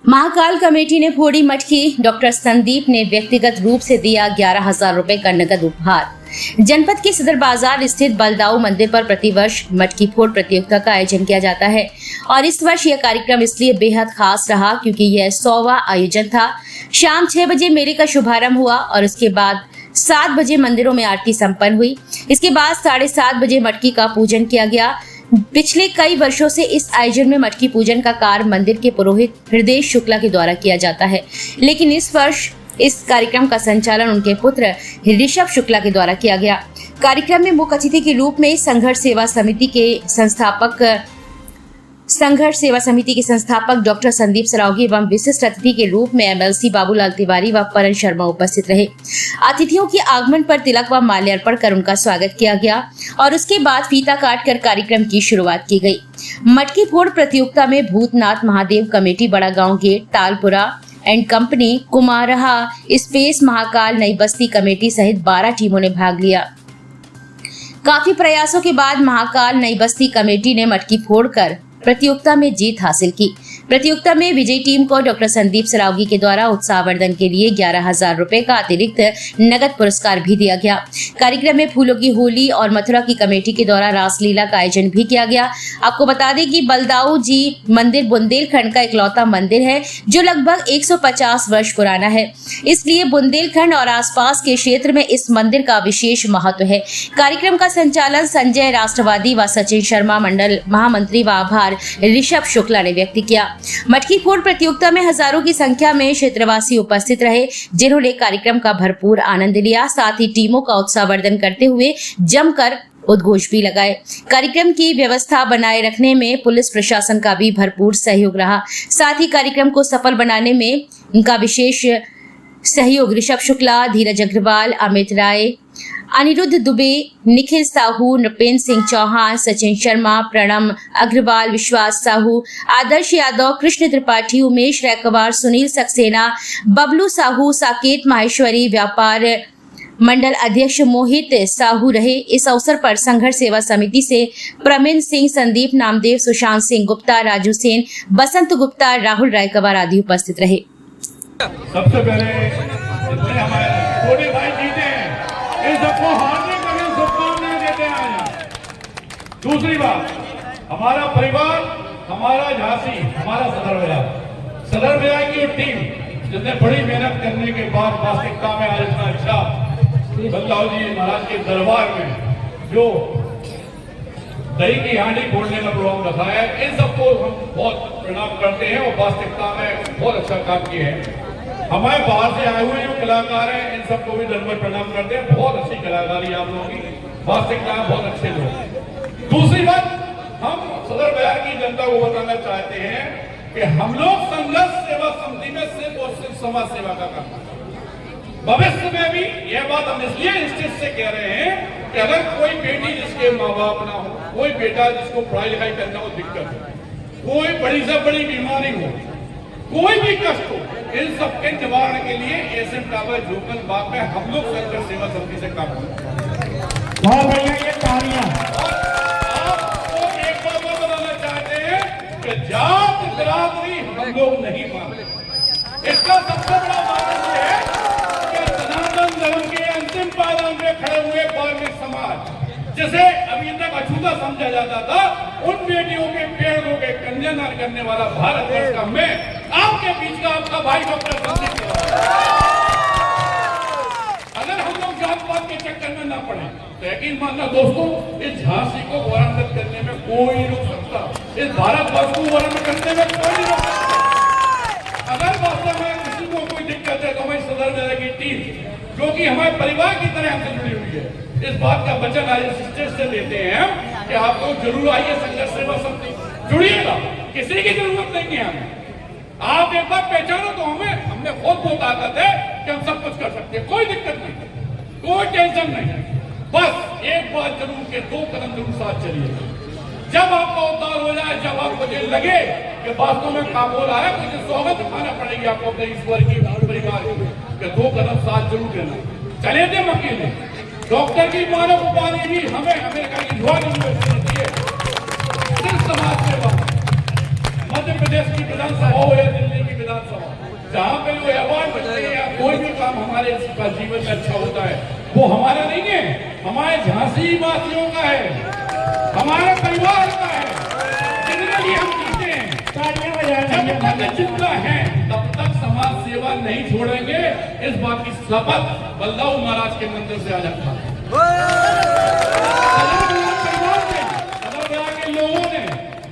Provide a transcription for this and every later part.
Mahakal committee ने फोड़ी मटकी। Doctor Sandeep ने व्यक्तिगत रूप से दिया 11,000 रुपए का नगद उपहार। जनपद के सदर बाजार स्थित बलदाऊ मंदिर पर प्रतिवर्ष मटकी फोड़ प्रतियोगिता का आयोजन किया जाता है और इस वर्ष यह कार्यक्रम इसलिए बेहद खास रहा क्योंकि यह 100वां आयोजन था। शाम 6 बजे मेले का शुभारंभ हुआ और उसके बाद 7 बजे मंदिरों में आरती संपन्न हुई। इसके बाद 7:30 बजे मटकी का पूजन किया गया। पिछले कई वर्षों से इस आयोजन में मटकी पूजन का कार्य मंदिर के पुरोहित हृदय शुक्ला के द्वारा किया जाता है, लेकिन इस वर्ष इस कार्यक्रम का संचालन उनके पुत्र ऋषभ शुक्ला के द्वारा किया गया। कार्यक्रम में मुख्य अतिथि के रूप में संघर्ष सेवा समिति के संस्थापक डॉक्टर संदीप सरावगी एवं विशिष्ट अतिथि के रूप में MLC बाबूलाल तिवारी व परन शर्मा उपस्थित रहे। अतिथियों के आगमन पर तिलक व माल्यार्पण कर उनका स्वागत किया गया और उसके बाद फीता काट कर कार्यक्रम की शुरुआत की गई। मटकी फोड़ प्रतियोगिता में Bhootnath Mahadev committee, Bada Gaon gate, Talpura and company, Kumarha space, Mahakal Nai Basti committee सहित 12 टीमों ने भाग लिया। काफी प्रयासों के बाद महाकाल नई बस्ती कमेटी ने मटकी फोड़कर प्रतियोगिता में जीत हासिल की। प्रतियोगिता में विजयी टीम को डॉक्टर संदीप सरावगी के द्वारा उत्साहवर्धन के लिए 11,000 रुपए का अतिरिक्त नगद पुरस्कार भी दिया गया। कार्यक्रम में फूलों की होली और मथुरा की कमेटी के द्वारा रासलीला का आयोजन भी किया गया। आपको बता दें कि बलदाऊ जी मंदिर बुंदेलखंड का इकलौता मंदिर है जो लगभग 150 वर्ष पुराना है, इसलिए बुंदेलखंड और आसपास के क्षेत्र में इस मंदिर का विशेष महत्व है। कार्यक्रम का संचालन संजय राष्ट्रवादी व सचिन शर्मा मंडल महामंत्री व आभार ऋषभ शुक्ला ने व्यक्त किया। मटकी फोड़ प्रतियोगिता में हजारों की संख्या में क्षेत्रवासी उपस्थित रहे, जिन्होंने कार्यक्रम का भरपूर आनंद लिया। साथ ही टीमों का उत्साहवर्धन करते हुए जमकर उद्घोष भी लगाए। कार्यक्रम की व्यवस्था बनाए रखने में पुलिस प्रशासन का भी भरपूर सहयोग रहा। साथ ही कार्यक्रम को सफल बनाने में उनका विशेष सहयोग ऋषभ शुक्ला, धीरज अग्रवाल, अमित राय, अनिरुद्ध दुबे, निखिल साहू, नृपेंद्र सिंह चौहान, सचिन शर्मा, प्रणम अग्रवाल, विश्वास साहू, आदर्श यादव, कृष्ण त्रिपाठी, उमेश रैकवार, सुनील सक्सेना, बबलू साहू, साकेत माहेश्वरी, व्यापार मंडल अध्यक्ष मोहित साहू रहे। इस अवसर पर संघर्ष सेवा समिति से प्रमिन सिंह, संदीप नामदेव, सुशांत सिंह गुप्ता, राजू सेन, बसंत गुप्ता, राहुल रायकवार आदि उपस्थित रहे। सबसे पहले हमारे छोटे भाई जीते हैं, इन सबको हार्दिक शुभकामनाएं देते हैं। दूसरी बात, हमारा परिवार, हमारा झांसी, हमारा सदर बाजार की टीम जिसने बड़ी मेहनत करने के बाद वास्तविकता में आज इतना अच्छा बलदाऊ जी महाराज के दरबार में जो दही की हांडी फोड़ने का प्रोग्राम रखा है, इन सबको हम बहुत प्रणाम करते हैं और वास्तविकता में बहुत अच्छा काम किए हैं। हमारे बाहर से आए हुए जो कलाकार हैं, इन सबको भी दंडवत प्रणाम करते हैं। बहुत अच्छी कलाकारी आप लोगों की, वास्तविकता में बहुत अच्छे लोग। दूसरी बात, हम सदर बाजार की जनता को बताना चाहते हैं कि हम लोग संघर्ष सेवा समिति में सिर्फ और सिर्फ समाज सेवा का काम करते हैं। भविष्य में भी यह बात हम इसलिए स्टेज से कह रहे हैं कि अगर कोई बेटी जिसके माँ बाप ना हो, कोई बेटा जिसको पढ़ाई लिखाई करना हो दिक्कत हो, कोई बड़ी से बड़ी बीमारी हो, कोई भी कष्ट हो, इन सबके निवारण के लिए एसएम टावर जोकन बाग में हम लोग संघर्ष सेवा समिति से काम करते हैं। बहुत बढ़िया ये कहानियां। और आपको एक बात और बताना चाहते हैं कि जात बिरादरी हम लोग नहीं मानते। इसका सबसे बड़ा कारण यह है कि सनातन धर्म के अंतिम पायदान में खड़े हुए धार्मिक समाज, जिसे अभी तक अछूता समझा जाता था, उन बेटियों के पेड़ों के कन्यादान करने वाला भारतवर्ष का मैं आपके बीच का आपका भाई डॉक्टर संदीप। अगर हम लोग जात पात के चक्कर में ना पड़े तो यकीन मानना दोस्तों, इस झांसी को गौरवान्वित करने में कोई नहीं रोक सकता, इस भारतवर्ष को गौरवान्वित करने में कोई नहीं रोक सकता। अगर वास्तव में किसी को कोई दिक्कत है तो हमारी सदर बाजार की टीम, जो कि हमारे परिवार की तरह हमसे जुड़ी हुई है, इस बात का वचन आज स्टेज से लेते हैं कि आप लोग जरूर आइए, संघर्ष सेवा समिति जुड़िएगा। किसी की जरूरत नहीं है हमें, आप एक बार पहचानो तो हमें बहुत बहुत ताकत है कि हम सब कुछ कर सकते हैं। कोई दिक्कत नहीं, कोई टेंशन नहीं। बस एक बात जरूर के 2 कदम जरूर साथ चलिए। जब आपका उद्धार हो जाए, जब आपको ये लगे कि वास्तव में काम हो रहा है, मुझे स्वागत दिखाना पड़ेगी आपको अपने ईश्वर की, परिवार की, 2 कदम साथ जरूर देना। चले थे अकेले, डॉक्टर की मानव उपाधि भी हमें अमेरिका की युवा यूनिवर्सिटी दी है। सिर्फ समाज सेवा, मध्य प्रदेश की विधानसभा हो या दिल्ली की विधानसभा, जहाँ पे जो अवार्ड मिलते हैं या कोई भी काम हमारे का जीवन में अच्छा होता है, वो हमारा नहीं है, हमारे झांसी वासियों का है, हमारे परिवार का है, जिनके लिए हम जीते हैं। जब तक जिंदा हैं तब तक समाज सेवा नहीं छोड़ेंगे, इस बात की शपथ बल्लभ महाराज के मंदिर से आज रखा है। लोगों ने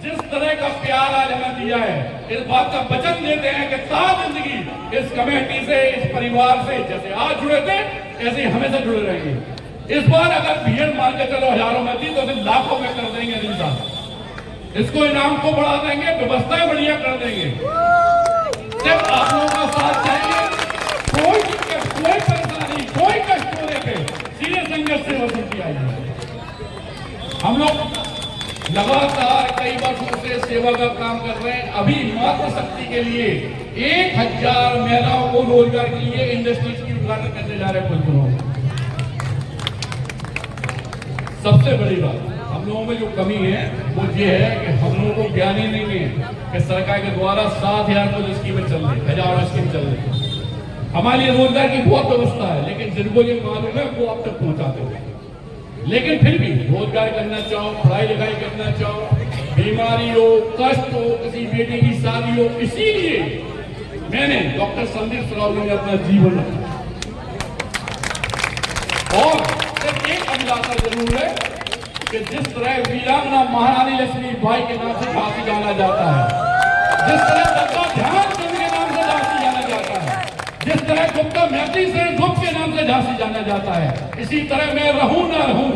जिस तरह का प्यार आज हमें दिया है, इस बात का वचन देते हैं कि सारी जिंदगी इस कमेटी से, इस परिवार से जैसे आज जुड़े थे ऐसे ही हमेशा जुड़े रहेंगे। इस बार अगर भीड़ मान के चलो हजारों में थी तो फिर लाखों में कर देंगे इंसान, इसको इनाम को बढ़ा देंगे, व्यवस्थाएं बढ़िया कर देंगे। सिर्फ आप लोगों का साथ चाहिए, कोई दिक्कत, कोई परेशानी, कोई कष्ट होने पे सीधे संघर्ष से वसूल आई है। हम लोग लगातार कई वर्षों से सेवा का काम कर रहे हैं। अभी मातृशक्ति के लिए 1000 महिलाओं को रोजगार के लिए इंडस्ट्रीज की उद्घाटन करने जा रहे हैं कुछ दिनों में। सबसे बड़ी बात हम लोगों में जो कमी है वो ये है कि हम लोगों को ज्ञान ही नहीं है कि सरकार के द्वारा 7000 को स्कीमें चल रही, 1000 स्कीम चल रही। हमारे लिए रोजगार की बहुत व्यवस्था है, लेकिन जिनको ये मालूम है वो अब तक पहुंचाते हुए, लेकिन फिर भी रोजगार करना चाहो, पढ़ाई लिखाई करना चाहो, बीमारी हो, कष्ट हो, किसी बेटी की शादी हो, इसीलिए मैंने डॉक्टर संदीप सरावगी ने अपना जीवन रखा। और सिर्फ एक अभिलाषा जरूर है कि जिस तरह वीरांगना महारानी लक्ष्मीबाई के नाम से झांसी जाना जाता है, जिस तरह बाबा ध्यानचंद के नाम से झांसी जाना जाता है, जिस तरह गुप्ता महती से गुप्त के नाम से झांसी जाना जाता है, इसी तरह मैं रहूं ना रहूं